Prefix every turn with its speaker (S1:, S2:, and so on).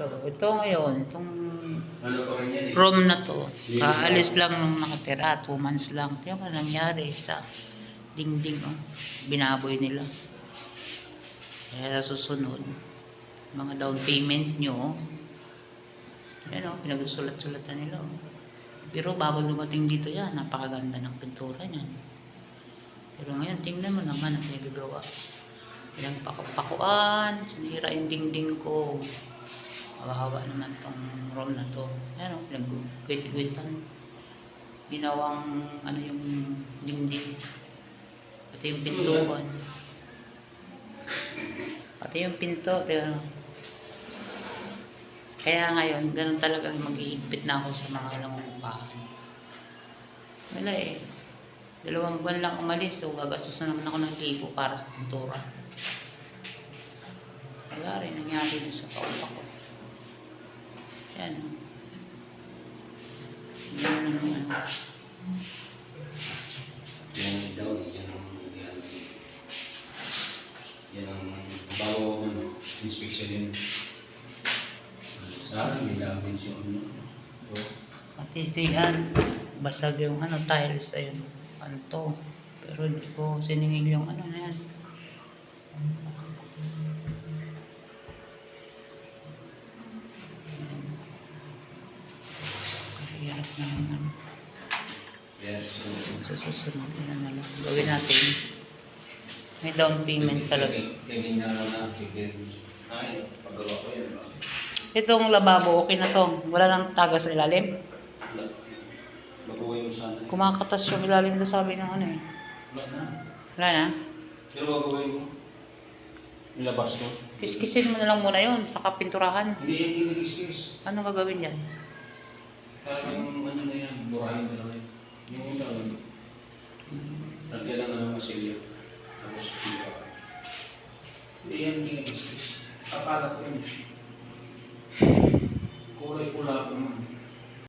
S1: So, ito ngayon, itong
S2: Ano pa rin yan eh.
S1: room na to, kaalis lang nung nakatira, 2 months lang. Yung ano nangyari sa dingding, oh, binaboy nila. Kaya sa susunod, mga down payment nyo, yan o, pinagsusulat-sulatan nila. Oh. Pero bago dumating dito yan, napakaganda ng pintura niyan. Pero ngayon, tingnan mo naman ang pinagagawa. Pinagpakuan, sinira yung dingding ko. Hawa-hawa naman tong room na to. Ayan o, pinag-gwit-gwitan. Ginawang ano yung dingding. Pati yung pintuan. Pati yung pinto. Kaya ngayon, ganun talagang mag-iigpit na ako sa mga nangungupahan. Wala eh. 2 buwan lang umalis, so gagastos na naman ako ng libo para sa pintura. Wala rin nangyari dun sa kaupa ko. Yan. Yan na naman.
S2: Yan daw, yan ang bago inspection yun. Sa akin, may damage yung
S1: Pati siyan, basag yung ano, tiles, ayun. Ano to. Pero hindi ko siningil yung ano na yan. Kahirap na naman.
S2: yes,
S1: Sa susunod na lang. Gawin natin. May down payment talaga.
S2: tingin na lang na, chicken. Ay, paggawa ko yun.
S1: Itong lababo, okay na to. Wala nang tagas sa ilalim.
S2: Baguhin mo sana.
S1: Kumakatas yung ilalim na sabi ng ano eh.
S2: Wala na.
S1: Wala na.
S2: Pero baguhin mo. Ilabas ko.
S1: Kiskisin mo na lang muna yun, saka pinturahan.
S2: Hindi yan kinikis-kis.
S1: Ano gagawin yan?
S2: Parang ano na yan, burahin ko lang yan. Yung una lang. Lagyan lang ng masilyo. Tapos pila. Hindi yan kinikis-kis. Kapalat yan. Kulay pula ko naman.